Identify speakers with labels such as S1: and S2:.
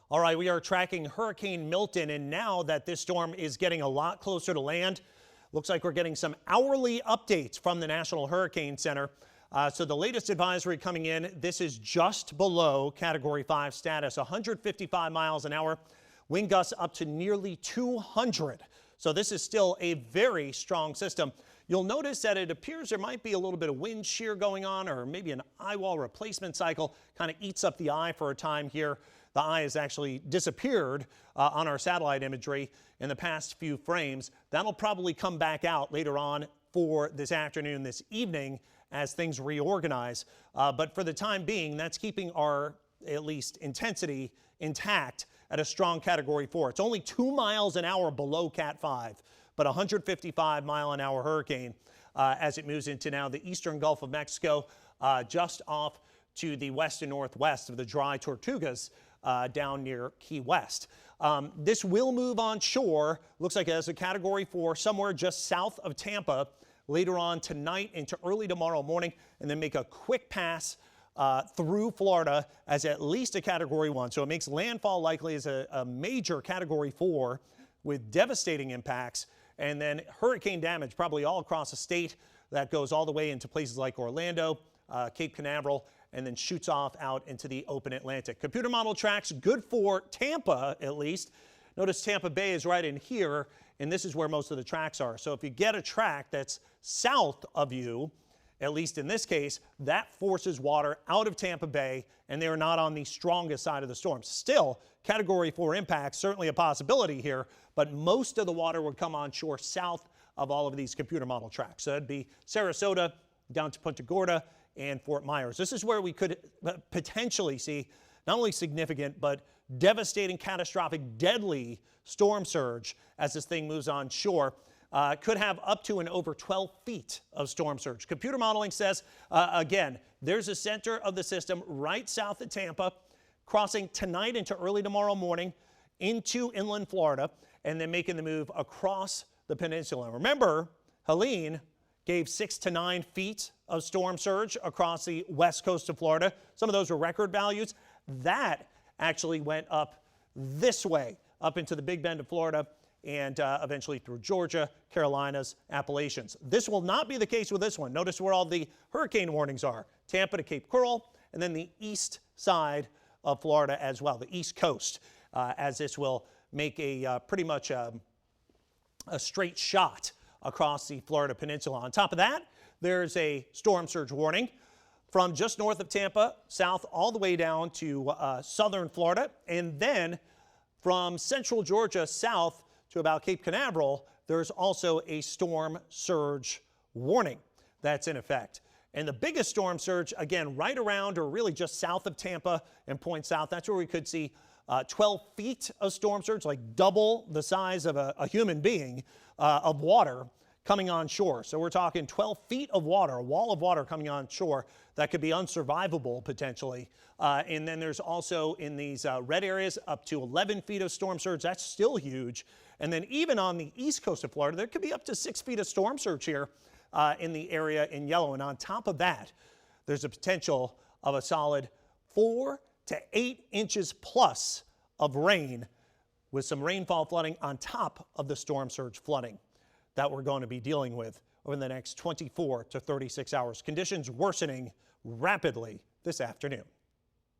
S1: All right, we are tracking Hurricane Milton, and now that this storm is getting a lot closer to land, looks like we're getting some hourly updates from the National Hurricane Center. So the latest advisory coming in, this is just below Category 5 status, 155 miles an hour, wind gusts up to nearly 200. So this is still a very strong system. You'll notice that it appears there might be a little bit of wind shear going on, or maybe an eye wall replacement cycle kind of eats up the eye for a time here. The eye has actually disappeared on our satellite imagery in the past few frames. That'll probably come back out later on for this afternoon, this evening, as things reorganize. But for the time being, that's keeping our, at least, intensity intact at a strong Category 4. It's only 2 miles an hour below Cat 5, but 155 mile an hour hurricane as it moves into now the eastern Gulf of Mexico, just off to the west and northwest of the dry Tortugas down near Key West. This will move on shore. Looks like it has a Category 4 somewhere just south of Tampa later on tonight into early tomorrow morning, and then make a quick pass through Florida as at least a Category 1. So it makes landfall likely as a major Category 4 with devastating impacts, and then hurricane damage probably all across the state. That goes all the way into places like Orlando, Cape Canaveral, and then shoots off out into the open Atlantic. Computer model tracks good for Tampa, at least. Notice Tampa Bay is right in here, and this is where most of the tracks are. So if you get a track that's south of you, at least in this case, that forces water out of Tampa Bay, and they are not on the strongest side of the storm. Still, Category 4 impacts, certainly a possibility here, but most of the water would come on shore south of all of these computer model tracks. So that'd be Sarasota down to Punta Gorda and Fort Myers. This is where we could potentially see not only significant, but devastating, catastrophic, deadly storm surge as this thing moves on shore. Could have up to and over 12 feet of storm surge. Computer modeling says, again, there's a center of the system right south of Tampa, crossing tonight into early tomorrow morning into inland Florida, and then making the move across the peninsula. Remember, Helene gave 6 to 9 feet of storm surge across the west coast of Florida. Some of those were record values. That actually went up this way, up into the Big Bend of Florida, and eventually through Georgia, Carolinas, Appalachians. This will not be the case with this one. Notice where all the hurricane warnings are. Tampa to Cape Coral, and then the east side of Florida as well, the east coast, as this will make a pretty much a straight shot across the Florida peninsula. On top of that, there's a storm surge warning from just north of Tampa, south all the way down to southern Florida, and then from central Georgia south to about Cape Canaveral, there's also a storm surge warning that's in effect. And the biggest storm surge, again, right around or really just south of Tampa and point south, that's where we could see 12 feet of storm surge, like double the size of a human being of water coming on shore. So we're talking 12 feet of water, a wall of water coming on shore that could be unsurvivable potentially. And then there's also in these red areas up to 11 feet of storm surge. That's still huge. And then even on the east coast of Florida, there could be up to 6 feet of storm surge here in the area in yellow. And on top of that, there's a potential of a solid 4 to 8 inches plus of rain, with some rainfall flooding on top of the storm surge flooding that we're going to be dealing with over the next 24 to 36 hours. Conditions worsening rapidly this afternoon.